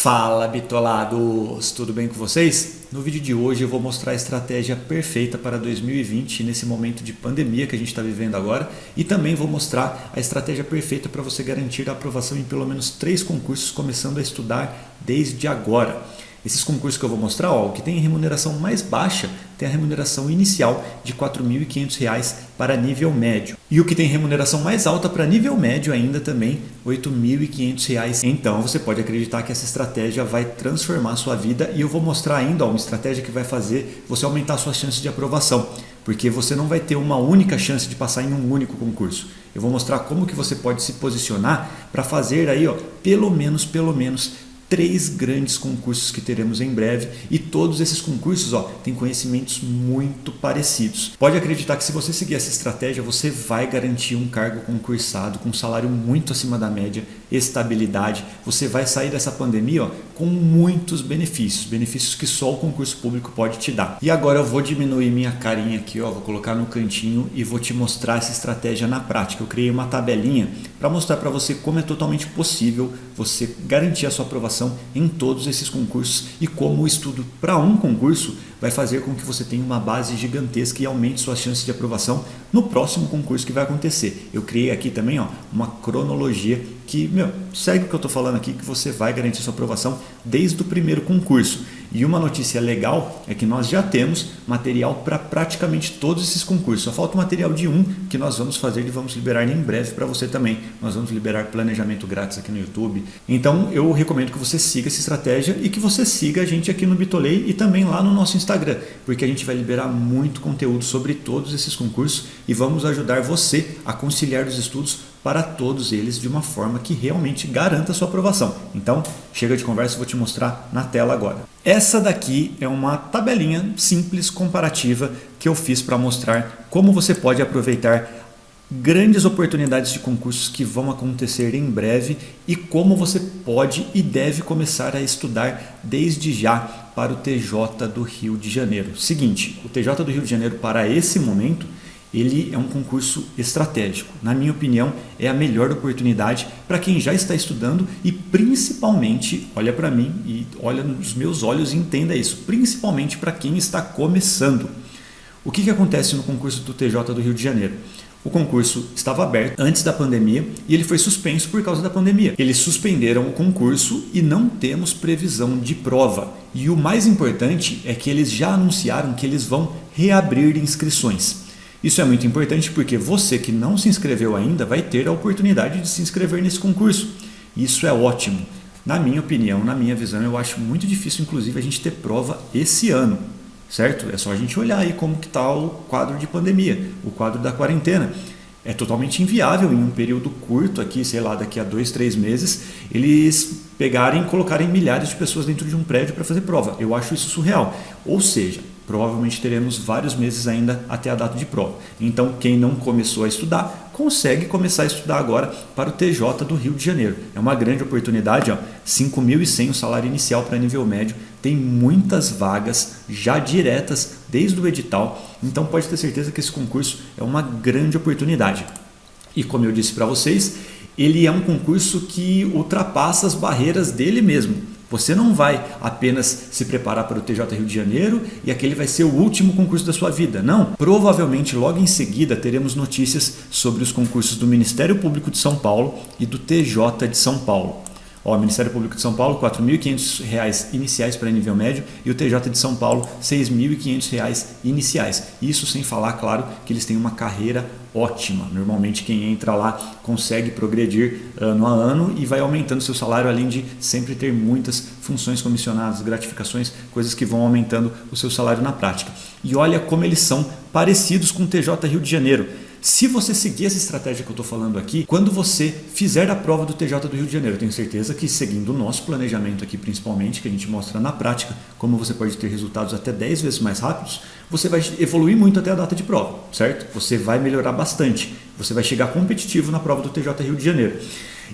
Fala, bitolados! Tudo bem com vocês? No vídeo de hoje eu vou mostrar a estratégia perfeita para 2020 nesse momento de pandemia que a gente está vivendo agora, e também vou mostrar a estratégia perfeita para você garantir a aprovação em pelo menos 3 concursos começando a estudar desde agora. Esses concursos que eu vou mostrar, o que tem remuneração mais baixa tem a remuneração inicial de R$ 4.500 para nível médio. E o que tem remuneração mais alta para nível médio ainda também, R$ 8.500. Então você pode acreditar que essa estratégia vai transformar a sua vida, e eu vou mostrar ainda uma estratégia que vai fazer você aumentar suas chances de aprovação. Porque você não vai ter uma única chance de passar em um único concurso. Eu vou mostrar como que você pode se posicionar para fazer aí, pelo menos 3 grandes concursos que teremos em breve, e todos esses concursos têm conhecimentos muito parecidos. Pode acreditar que se você seguir essa estratégia, você vai garantir um cargo concursado com um salário muito acima da média, estabilidade. Você vai sair dessa pandemia com muitos benefícios que só o concurso público pode te dar. E agora eu vou diminuir minha carinha aqui, vou colocar no cantinho e vou te mostrar essa estratégia na prática. Eu criei uma tabelinha para mostrar para você como é totalmente possível você garantir a sua aprovação em todos esses concursos, e como o estudo para um concurso vai fazer com que você tenha uma base gigantesca e aumente suas chances de aprovação no próximo concurso que vai acontecer. Eu criei aqui também uma cronologia que segue o que eu estou falando aqui, que você vai garantir sua aprovação desde o primeiro concurso. E uma notícia legal é que nós já temos material para praticamente todos esses concursos. Só falta o material de um que nós vamos fazer e vamos liberar em breve para você também. Nós vamos liberar planejamento grátis aqui no YouTube. Então eu recomendo que você siga essa estratégia e que você siga a gente aqui no Bitolei e também lá no nosso Instagram, porque a gente vai liberar muito conteúdo sobre todos esses concursos e vamos ajudar você a conciliar os estudos para todos eles de uma forma que realmente garanta a sua aprovação. Então, chega de conversa, eu vou te mostrar na tela agora. Essa daqui é uma tabelinha simples comparativa que eu fiz para mostrar como você pode aproveitar grandes oportunidades de concursos que vão acontecer em breve e como você pode e deve começar a estudar desde já para o TJ do Rio de Janeiro. Seguinte, o TJ do Rio de Janeiro para esse momento, ele é um concurso estratégico. Na minha opinião, é a melhor oportunidade para quem já está estudando e principalmente, olha para mim e olha nos meus olhos e entenda isso, principalmente para quem está começando. O que acontece no concurso do TJ do Rio de Janeiro? O concurso estava aberto antes da pandemia e ele foi suspenso por causa da pandemia. Eles suspenderam o concurso e não temos previsão de prova. E o mais importante é que eles já anunciaram que eles vão reabrir inscrições. Isso é muito importante porque você que não se inscreveu ainda vai ter a oportunidade de se inscrever nesse concurso. Isso é ótimo. Na minha opinião, na minha visão, eu acho muito difícil, inclusive, a gente ter prova esse ano, certo? É só a gente olhar aí como que está o quadro de pandemia, o quadro da quarentena. É totalmente inviável em um período curto aqui, sei lá, daqui a 2, 3 meses, eles pegarem e colocarem milhares de pessoas dentro de um prédio para fazer prova. Eu acho isso surreal. Ou seja, provavelmente teremos vários meses ainda até a data de prova. Então, quem não começou a estudar, consegue começar a estudar agora para o TJ do Rio de Janeiro. É uma grande oportunidade, 5.100 o salário inicial para nível médio, tem muitas vagas já diretas desde o edital, então pode ter certeza que esse concurso é uma grande oportunidade. E como eu disse para vocês, ele é um concurso que ultrapassa as barreiras dele mesmo. Você não vai apenas se preparar para o TJ Rio de Janeiro e aquele vai ser o último concurso da sua vida. Não, provavelmente logo em seguida teremos notícias sobre os concursos do Ministério Público de São Paulo e do TJ de São Paulo. O Ministério Público de São Paulo, R$ 4.500 iniciais para nível médio, e o TJ de São Paulo, R$ 6.500 iniciais. Isso sem falar, claro, que eles têm uma carreira ótima. Normalmente quem entra lá consegue progredir ano a ano e vai aumentando seu salário, além de sempre ter muitas funções comissionadas, gratificações, coisas que vão aumentando o seu salário na prática. E olha como eles são parecidos com o TJ Rio de Janeiro. Se você seguir essa estratégia que eu estou falando aqui, quando você fizer a prova do TJ do Rio de Janeiro, eu tenho certeza que seguindo o nosso planejamento aqui principalmente, que a gente mostra na prática como você pode ter resultados até 10 vezes mais rápidos, você vai evoluir muito até a data de prova, certo? Você vai melhorar bastante, você vai chegar competitivo na prova do TJ Rio de Janeiro.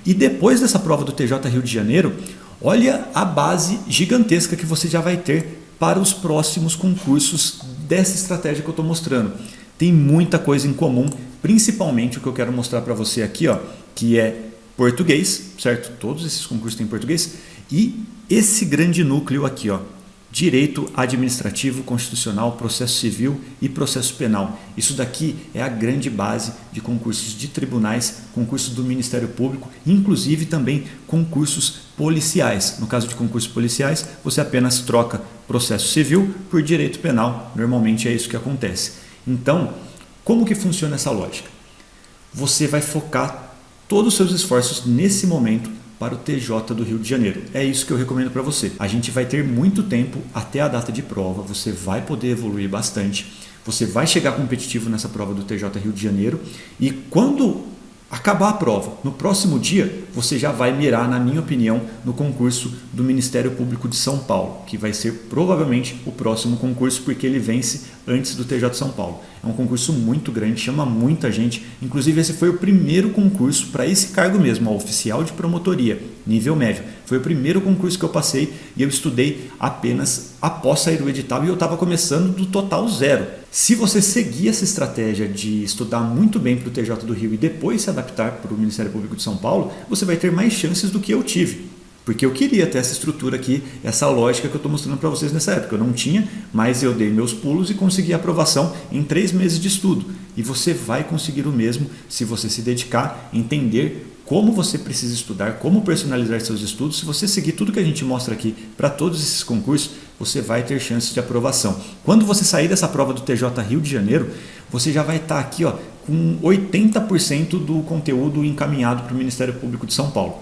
E depois dessa prova do TJ Rio de Janeiro, olha a base gigantesca que você já vai ter para os próximos concursos dessa estratégia que eu estou mostrando. Tem muita coisa em comum, principalmente o que eu quero mostrar para você aqui, que é português, certo? Todos esses concursos têm português. E esse grande núcleo aqui, ó, direito administrativo, constitucional, processo civil e processo penal. Isso daqui é a grande base de concursos de tribunais, concursos do Ministério Público, inclusive também concursos policiais. No caso de concursos policiais, você apenas troca processo civil por direito penal. Normalmente é isso que acontece. Então, como que funciona essa lógica? Você vai focar todos os seus esforços nesse momento para o TJ do Rio de Janeiro. É isso que eu recomendo para você. A gente vai ter muito tempo até a data de prova, você vai poder evoluir bastante, você vai chegar competitivo nessa prova do TJ Rio de Janeiro e quando acabar a prova, no próximo dia, você já vai mirar, na minha opinião, no concurso do Ministério Público de São Paulo, que vai ser provavelmente o próximo concurso, porque ele vence antes do TJ de São Paulo. É um concurso muito grande, chama muita gente, inclusive esse foi o primeiro concurso para esse cargo mesmo, ó, oficial de promotoria, nível médio. Foi o primeiro concurso que eu passei e eu estudei apenas após sair do edital e eu estava começando do total zero. Se você seguir essa estratégia de estudar muito bem para o TJ do Rio e depois se adaptar para o Ministério Público de São Paulo, você vai ter mais chances do que eu tive. Porque eu queria ter essa estrutura aqui, essa lógica que eu estou mostrando para vocês nessa época. Eu não tinha, mas eu dei meus pulos e consegui a aprovação em 3 meses de estudo. E você vai conseguir o mesmo se você se dedicar, entender como você precisa estudar, como personalizar seus estudos. Se você seguir tudo que a gente mostra aqui para todos esses concursos, você vai ter chances de aprovação. Quando você sair dessa prova do TJ Rio de Janeiro, você já vai estar aqui, ó, com 80% do conteúdo encaminhado para o Ministério Público de São Paulo.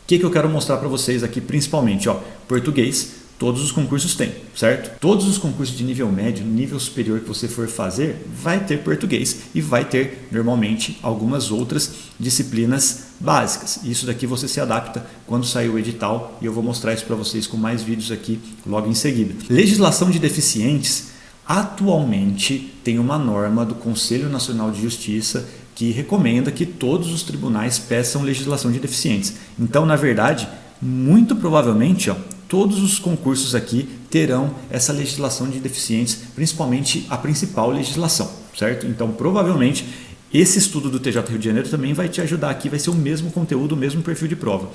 O que eu quero mostrar para vocês aqui principalmente? Ó, português, todos os concursos têm, certo? Todos os concursos de nível médio, nível superior que você for fazer, vai ter português e vai ter, normalmente, algumas outras disciplinas básicas. Isso daqui você se adapta quando sair o edital e eu vou mostrar isso para vocês com mais vídeos aqui logo em seguida. Legislação de deficientes, atualmente tem uma norma do Conselho Nacional de Justiça que recomenda que todos os tribunais peçam legislação de deficientes. Então, na verdade, muito provavelmente, ó, todos os concursos aqui terão essa legislação de deficientes, principalmente a principal legislação, certo? Então, provavelmente, esse estudo do TJ Rio de Janeiro também vai te ajudar aqui, vai ser o mesmo conteúdo, o mesmo perfil de prova.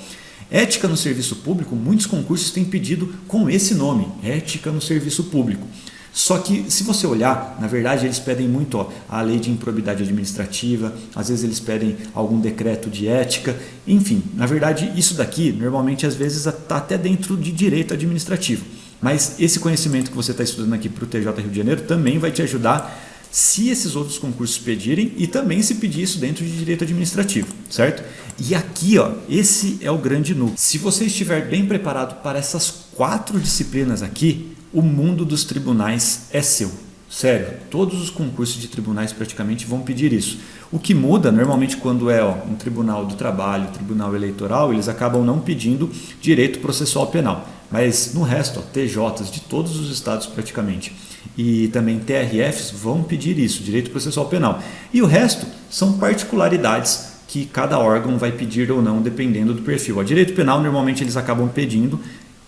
Ética no serviço público, muitos concursos têm pedido com esse nome, ética no serviço público. Só que se você olhar, na verdade eles pedem muito, ó, a lei de improbidade administrativa, às vezes eles pedem algum decreto de ética, enfim, na verdade isso daqui normalmente às vezes está até dentro de direito administrativo. Mas esse conhecimento que você está estudando aqui para o TJ Rio de Janeiro também vai te ajudar se esses outros concursos pedirem e também se pedir isso dentro de direito administrativo, certo? E aqui, ó, esse é o grande núcleo. Se você estiver bem preparado para essas 4 disciplinas aqui, o mundo dos tribunais é seu. Sério, todos os concursos de tribunais praticamente vão pedir isso. O que muda, normalmente quando é um tribunal do trabalho, tribunal eleitoral, eles acabam não pedindo direito processual penal. Mas no resto, TJs de todos os estados praticamente e também TRFs vão pedir isso, direito processual penal. E o resto são particularidades que cada órgão vai pedir ou não, dependendo do perfil. O direito penal, normalmente eles acabam pedindo.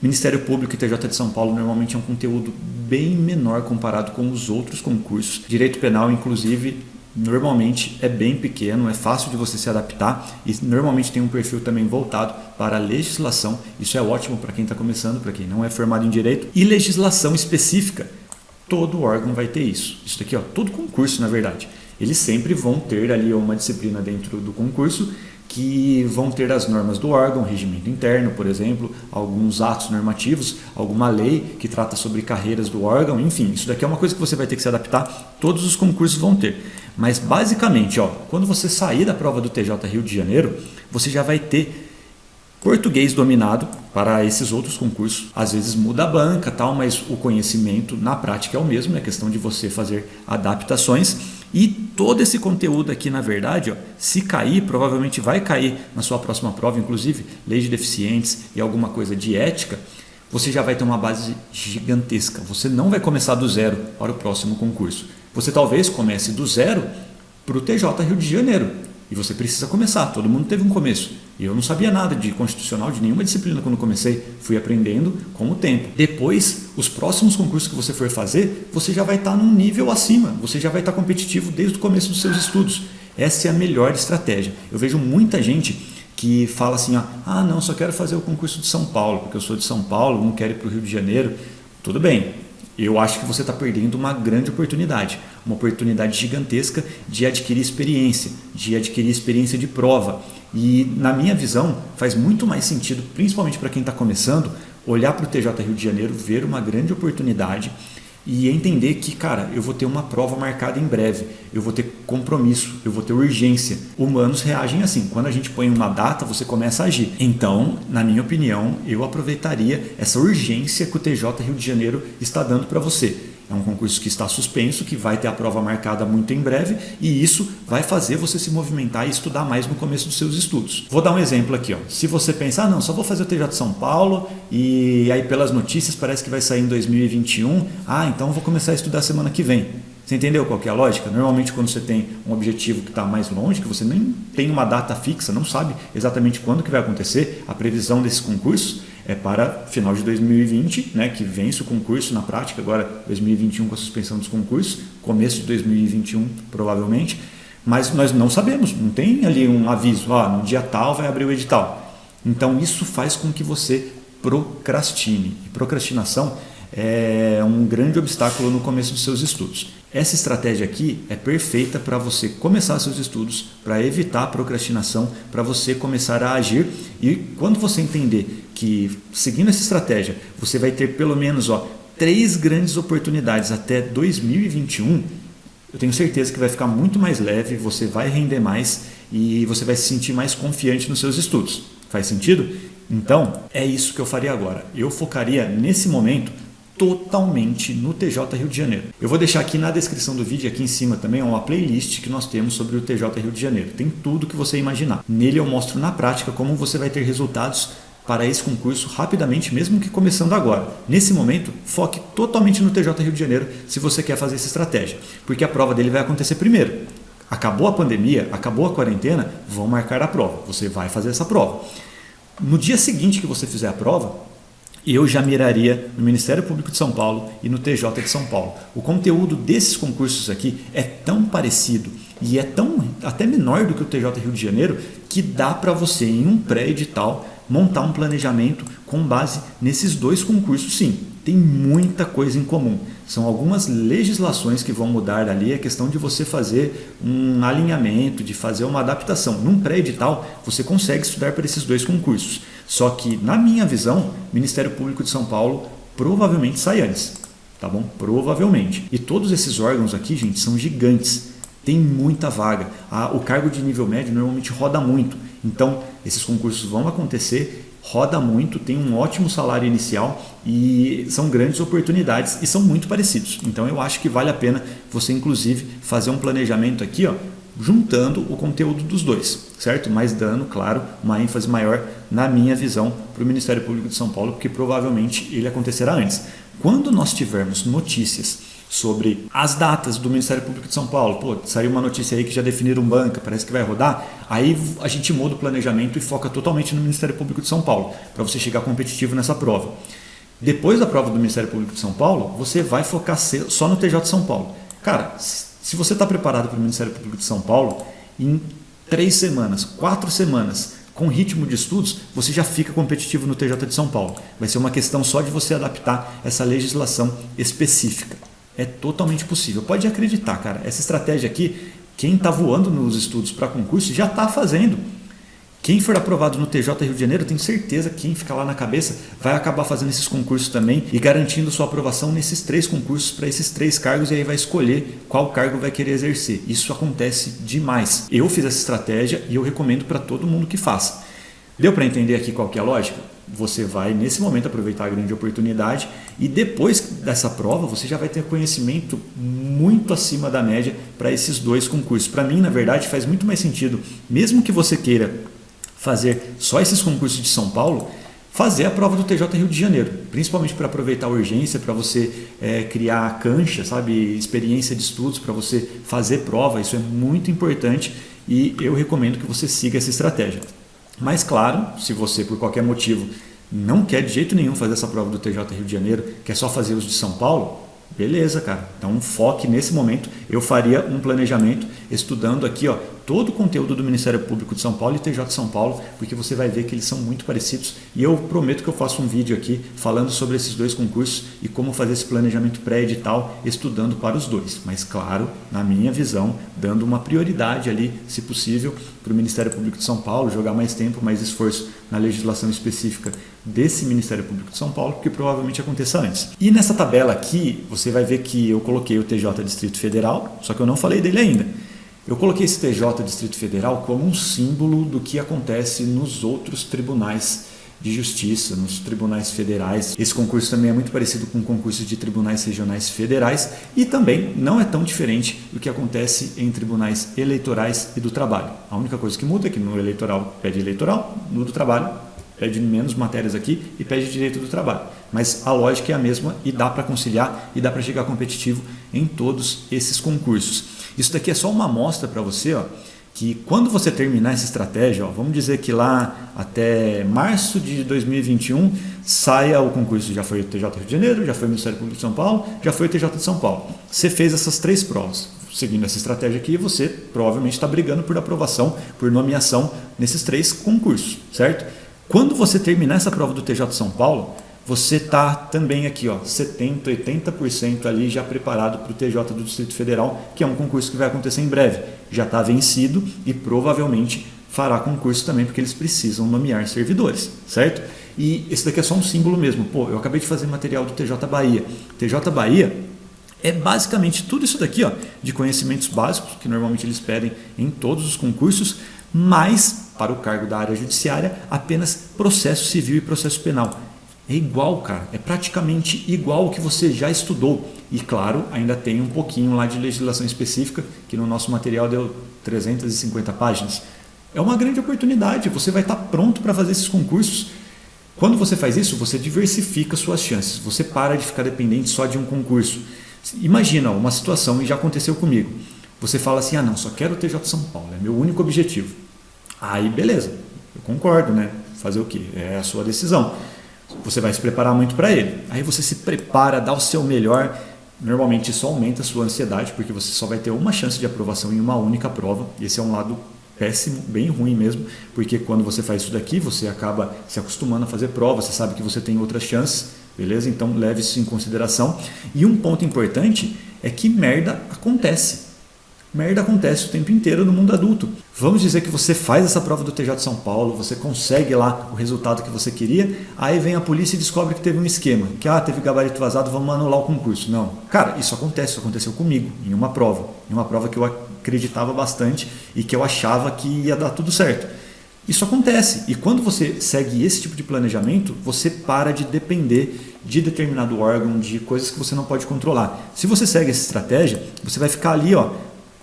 Ministério Público e TJ de São Paulo normalmente é um conteúdo bem menor comparado com os outros concursos. Direito penal, inclusive, normalmente é bem pequeno, é fácil de você se adaptar e normalmente tem um perfil também voltado para a legislação. Isso é ótimo para quem está começando, para quem não é formado em direito. E legislação específica, todo órgão vai ter isso. Isso daqui, ó, todo concurso, na verdade. Eles sempre vão ter ali uma disciplina dentro do concurso que vão ter as normas do órgão, regimento interno, por exemplo, alguns atos normativos, alguma lei que trata sobre carreiras do órgão, enfim, isso daqui é uma coisa que você vai ter que se adaptar, todos os concursos vão ter. Mas basicamente, ó, quando você sair da prova do TJ Rio de Janeiro, você já vai ter português dominado para esses outros concursos. Às vezes muda a banca, tal, mas o conhecimento na prática é o mesmo, é questão de você fazer adaptações. E todo esse conteúdo aqui, na verdade, ó, se cair, provavelmente vai cair na sua próxima prova, inclusive lei de deficientes e alguma coisa de ética, você já vai ter uma base gigantesca. Você não vai começar do zero para o próximo concurso. Você talvez comece do zero para o TJ Rio de Janeiro. E você precisa começar, todo mundo teve um começo. E eu não sabia nada de constitucional, de nenhuma disciplina quando comecei. Fui aprendendo com o tempo. Depois, os próximos concursos que você for fazer, você já vai estar num nível acima. Você já vai estar competitivo desde o começo dos seus estudos. Essa é a melhor estratégia. Eu vejo muita gente que fala assim, ó, ah não, só quero fazer o concurso de São Paulo, porque eu sou de São Paulo, não quero ir para o Rio de Janeiro. Tudo bem, eu acho que você está perdendo uma grande oportunidade, uma oportunidade gigantesca de adquirir experiência de prova. E na minha visão faz muito mais sentido, principalmente para quem está começando, olhar para o TJ Rio de Janeiro, ver uma grande oportunidade e entender que, cara, eu vou ter uma prova marcada em breve, eu vou ter compromisso, eu vou ter urgência. Humanos reagem assim, quando a gente põe uma data, você começa a agir. Então, na minha opinião, eu aproveitaria essa urgência que o TJ Rio de Janeiro está dando para você. É um concurso que está suspenso, que vai ter a prova marcada muito em breve e isso vai fazer você se movimentar e estudar mais no começo dos seus estudos. Vou dar um exemplo aqui. Ó. Se você pensar, não, só vou fazer o TJ de São Paulo e aí pelas notícias parece que vai sair em 2021, então vou começar a estudar semana que vem. Você entendeu qual que é a lógica? Normalmente quando você tem um objetivo que está mais longe, que você nem tem uma data fixa, não sabe exatamente quando que vai acontecer, a previsão desses concursos é para final de 2020, né, que vence o concurso na prática, agora 2021 com a suspensão dos concursos, começo de 2021 provavelmente, mas nós não sabemos, não tem ali um aviso, no dia tal vai abrir o edital. Então isso faz com que você procrastine, e procrastinação é um grande obstáculo no começo dos seus estudos. Essa estratégia aqui é perfeita para você começar seus estudos, para evitar a procrastinação, para você começar a agir e quando você entender que seguindo essa estratégia você vai ter pelo menos 3 grandes oportunidades até 2021, eu tenho certeza que vai ficar muito mais leve, você vai render mais e você vai se sentir mais confiante nos seus estudos. Faz sentido? Então, é isso que eu faria agora. Eu focaria nesse momento totalmente no TJ Rio de Janeiro. Eu vou deixar aqui na descrição do vídeo, aqui em cima também, uma playlist que nós temos sobre o TJ Rio de Janeiro. Tem tudo que você imaginar. Nele eu mostro na prática como você vai ter resultados para esse concurso rapidamente, mesmo que começando agora. Nesse momento, foque totalmente no TJ Rio de Janeiro se você quer fazer essa estratégia, porque a prova dele vai acontecer primeiro. Acabou a pandemia, acabou a quarentena, vão marcar a prova. Você vai fazer essa prova. No dia seguinte que você fizer a prova, eu já miraria no Ministério Público de São Paulo e no TJ de São Paulo. O conteúdo desses concursos aqui é tão parecido e é tão até menor do que o TJ Rio de Janeiro que dá para você, em um pré-edital, montar um planejamento com base nesses 2 concursos. Sim, tem muita coisa em comum. São algumas legislações que vão mudar ali, é questão de você fazer um alinhamento, de fazer uma adaptação. Num pré-edital, você consegue estudar para esses 2 concursos. Só que, na minha visão, o Ministério Público de São Paulo provavelmente sai antes. Tá bom? Provavelmente. E todos esses órgãos aqui, gente, são gigantes. Tem muita vaga. O cargo de nível médio normalmente roda muito. Então, esses concursos vão acontecer, roda muito, tem um ótimo salário inicial e são grandes oportunidades e são muito parecidos. Então, eu acho que vale a pena você, inclusive, fazer um planejamento aqui, juntando o conteúdo dos 2, certo? Mas dando, claro, uma ênfase maior, na minha visão, para o Ministério Público de São Paulo, porque provavelmente ele acontecerá antes. Quando nós tivermos notícias sobre as datas do Ministério Público de São Paulo, saiu uma notícia aí que já definiram banca, parece que vai rodar, aí a gente muda o planejamento e foca totalmente no Ministério Público de São Paulo, para você chegar competitivo nessa prova. Depois da prova do Ministério Público de São Paulo, você vai focar só no TJ de São Paulo. Cara, se você está preparado para o Ministério Público de São Paulo, em 3 semanas, 4 semanas, com ritmo de estudos, você já fica competitivo no TJ de São Paulo. Vai ser uma questão só de você adaptar essa legislação específica. É totalmente possível. Pode acreditar, cara. Essa estratégia aqui, quem está voando nos estudos para concurso já está fazendo. Quem for aprovado no TJ Rio de Janeiro, tenho certeza que quem ficar lá na cabeça vai acabar fazendo esses concursos também e garantindo sua aprovação nesses 3 concursos para esses 3 cargos e aí vai escolher qual cargo vai querer exercer. Isso acontece demais. Eu fiz essa estratégia e eu recomendo para todo mundo que faça. Deu para entender aqui qual que é a lógica? Você vai, nesse momento, aproveitar a grande oportunidade e depois dessa prova você já vai ter conhecimento muito acima da média para esses 2 concursos. Para mim, na verdade, faz muito mais sentido, mesmo que você queira fazer só esses concursos de São Paulo, fazer a prova do TJ Rio de Janeiro, principalmente para aproveitar a urgência, para você criar cancha, sabe, experiência de estudos, para você fazer prova, isso é muito importante e eu recomendo que você siga essa estratégia. Mas claro, se você por qualquer motivo não quer de jeito nenhum fazer essa prova do TJ Rio de Janeiro, quer só fazer os de São Paulo, beleza, cara. Então foque nesse momento, eu faria um planejamento estudando aqui todo o conteúdo do Ministério Público de São Paulo e TJ de São Paulo, porque você vai ver que eles são muito parecidos e eu prometo que eu faço um vídeo aqui falando sobre esses dois concursos e como fazer esse planejamento pré-edital estudando para os dois, mas claro, na minha visão, dando uma prioridade ali, se possível, para o Ministério Público de São Paulo, jogar mais tempo, mais esforço na legislação específica desse Ministério Público de São Paulo, que provavelmente aconteça antes. E nessa tabela aqui, você vai ver que eu coloquei o TJ Distrito Federal, só que eu não falei dele ainda. Eu coloquei esse TJ Distrito Federal como um símbolo do que acontece nos outros tribunais de justiça, nos tribunais federais. Esse concurso também é muito parecido com concursos de tribunais regionais federais e também não é tão diferente do que acontece em tribunais eleitorais e do trabalho. A única coisa que muda é que no eleitoral pede eleitoral, no do trabalho pede menos matérias aqui e pede direito do trabalho. Mas a lógica é a mesma e dá para conciliar e dá para chegar competitivo em todos esses concursos. Isso daqui é só uma amostra para você, ó, que quando você terminar essa estratégia, ó, vamos dizer que lá até março de 2021 saia o concurso, já foi o TJ Rio de Janeiro, já foi o Ministério Público de São Paulo, já foi o TJ de São Paulo. Você fez essas 3 provas. Seguindo essa estratégia aqui, você provavelmente está brigando por aprovação, por nomeação nesses 3 concursos, certo? Quando você terminar essa prova do TJ de São Paulo, você está também aqui, ó, 70%, 80% ali já preparado para o TJ do Distrito Federal, que é um concurso que vai acontecer em breve. Já está vencido e provavelmente fará concurso também, porque eles precisam nomear servidores, certo? E esse daqui é só um símbolo mesmo. Pô, eu acabei de fazer material do TJ Bahia. TJ Bahia é basicamente tudo isso daqui, ó, de conhecimentos básicos, que normalmente eles pedem em todos os concursos, mas para o cargo da área judiciária, apenas processo civil e processo penal. É igual, cara, é praticamente igual ao que você já estudou. E claro, ainda tem um pouquinho lá de legislação específica, que no nosso material deu 350 páginas. É uma grande oportunidade, você vai estar pronto para fazer esses concursos. Quando você faz isso, você diversifica suas chances, você para de ficar dependente só de um concurso. Imagina uma situação, e já aconteceu comigo, você fala assim, ah não, só quero o TJ de São Paulo, é meu único objetivo. Aí beleza, eu concordo, né? Fazer o quê? É a sua decisão. Você vai se preparar muito para ele. Aí você se prepara, dá o seu melhor. Normalmente isso aumenta a sua ansiedade, porque você só vai ter uma chance de aprovação em uma única prova. Esse é um lado péssimo, bem ruim mesmo, porque quando você faz isso daqui, você acaba se acostumando a fazer prova, você sabe que você tem outras chances, beleza? Então leve isso em consideração. E um ponto importante é que merda acontece. Merda acontece o tempo inteiro no mundo adulto. Vamos dizer que você faz essa prova do TJ de São Paulo, você consegue lá o resultado que você queria, aí vem a polícia e descobre que teve um esquema, que teve gabarito vazado, vamos anular o concurso. Não, cara, isso acontece, isso aconteceu comigo, em uma prova que eu acreditava bastante e que eu achava que ia dar tudo certo. Isso acontece, e quando você segue esse tipo de planejamento, você para de depender de determinado órgão, de coisas que você não pode controlar. Se você segue essa estratégia, você vai ficar ali, ó,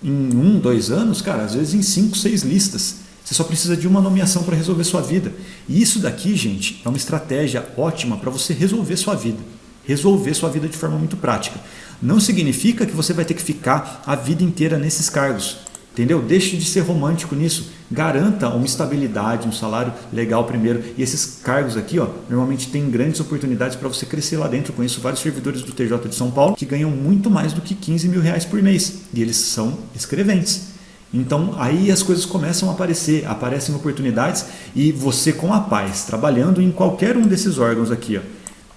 em 1, 2 anos, cara, às vezes em 5, 6 listas. Você só precisa de uma nomeação para resolver sua vida. E isso daqui, gente, é uma estratégia ótima para você resolver sua vida. Resolver sua vida de forma muito prática. Não significa que você vai ter que ficar a vida inteira nesses cargos. Entendeu? Deixe de ser romântico nisso. Garanta uma estabilidade, um salário legal primeiro. E esses cargos aqui, ó, normalmente tem grandes oportunidades para você crescer lá dentro. Eu conheço vários servidores do TJ de São Paulo que ganham muito mais do que 15 mil reais por mês. E eles são escreventes. Então aí as coisas começam a aparecer, aparecem oportunidades e você com a paz, trabalhando em qualquer um desses órgãos aqui, ó,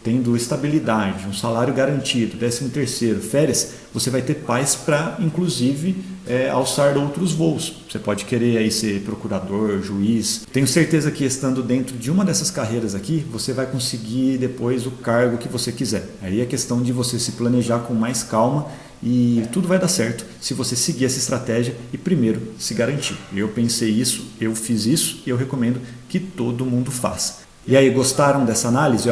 tendo estabilidade, um salário garantido, 13º, férias, você vai ter paz para, inclusive, alçar outros voos. Você pode querer aí ser procurador, juiz. Tenho certeza que estando dentro de uma dessas carreiras aqui, você vai conseguir depois o cargo que você quiser. Aí é questão de você se planejar com mais calma e tudo vai dar certo se você seguir essa estratégia e primeiro se garantir. Eu pensei isso, eu fiz isso e eu recomendo que todo mundo faça. E aí, gostaram dessa análise?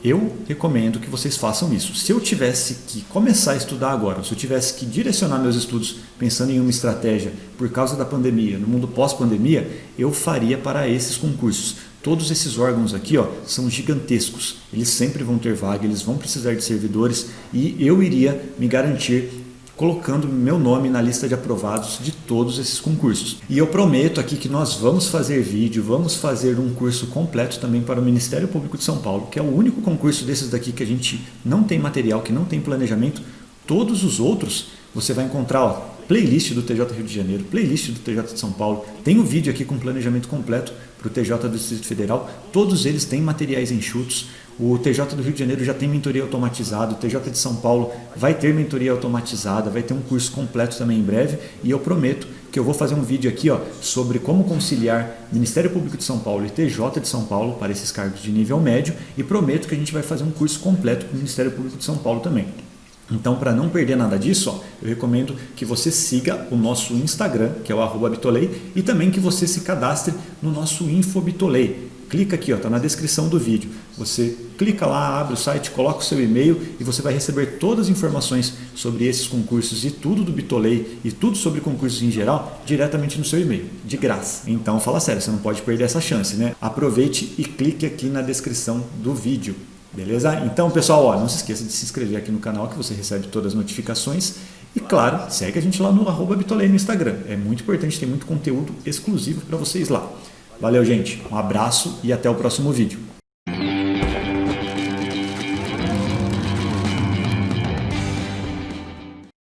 Eu recomendo que vocês façam isso. Se eu tivesse que começar a estudar agora, se eu tivesse que direcionar meus estudos pensando em uma estratégia por causa da pandemia, no mundo pós-pandemia, eu faria para esses concursos. Todos esses órgãos aqui, ó, são gigantescos. Eles sempre vão ter vaga, eles vão precisar de servidores e eu iria me garantir colocando meu nome na lista de aprovados de todos esses concursos. E eu prometo aqui que nós vamos fazer vídeo, vamos fazer um curso completo também para o Ministério Público de São Paulo, que é o único concurso desses daqui que a gente não tem material, que não tem planejamento. Todos os outros você vai encontrar playlist do TJ Rio de Janeiro, playlist do TJ de São Paulo, tem um vídeo aqui com planejamento completo para o TJ do Distrito Federal, todos eles têm materiais enxutos. O TJ do Rio de Janeiro já tem mentoria automatizada, o TJ de São Paulo vai ter mentoria automatizada, vai ter um curso completo também em breve, e eu prometo que eu vou fazer um vídeo aqui sobre como conciliar Ministério Público de São Paulo e TJ de São Paulo para esses cargos de nível médio, e prometo que a gente vai fazer um curso completo com o Ministério Público de São Paulo também. Então, para não perder nada disso, eu recomendo que você siga o nosso Instagram, que é o @bitolei, e também que você se cadastre no nosso InfoBitolei. Clica aqui, está na descrição do vídeo. Você clica lá, abre o site, coloca o seu e-mail e você vai receber todas as informações sobre esses concursos e tudo do Bitolei e tudo sobre concursos em geral diretamente no seu e-mail, de graça. Então, fala sério, você não pode perder essa chance, né? Aproveite e clique aqui na descrição do vídeo. Beleza? Então, pessoal, não se esqueça de se inscrever aqui no canal que você recebe todas as notificações. E, claro, segue a gente lá no @bitolei no Instagram. É muito importante, tem muito conteúdo exclusivo para vocês lá. Valeu, gente. Um abraço e até o próximo vídeo.